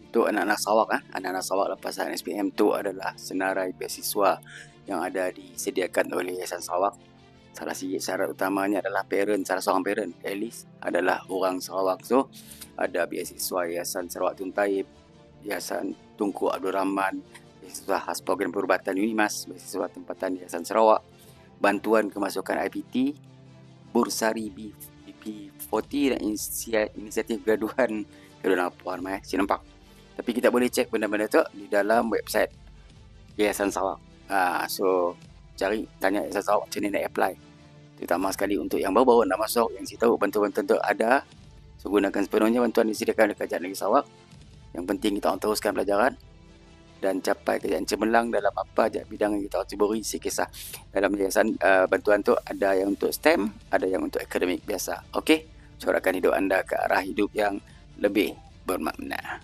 Untuk anak-anak Sarawak, anak-anak Sarawak lepasan SPM tu adalah senarai beasiswa yang ada disediakan oleh Yayasan Sarawak. Salah syarat utamanya adalah salah seorang parent, at least adalah orang Sarawak. So, ada beasiswa Yayasan Sarawak Tun Taib, Yayasan Tunku Abdul Rahman, beasiswa khas program perubatan UNIMAS, beasiswa tempatan Yayasan Sarawak, bantuan kemasukan IPT, bursari BP40 dan inisiatif graduan Puan Mai. Saya nampak. Tapi kita boleh cek benda-benda tu di dalam website Yayasan Sarawak. So tanya Yayasan Sarawak macam mana nak apply. Terutama sekali untuk yang baru-baru nak masuk, yang saya tahu bantuan-bantuan tu ada. So gunakan sepenuhnya bantuan disediakan oleh Kerajaan Negeri Sarawak. Yang penting kita orang teruskan pelajaran dan capai kejayaan cemerlang dalam apa je bidang yang kita ceburi. Saya kisah dalam yayasan bantuan tu ada yang untuk STEM, ada yang untuk akademik biasa. Okey, corakkan hidup anda ke arah hidup yang lebih bermakna.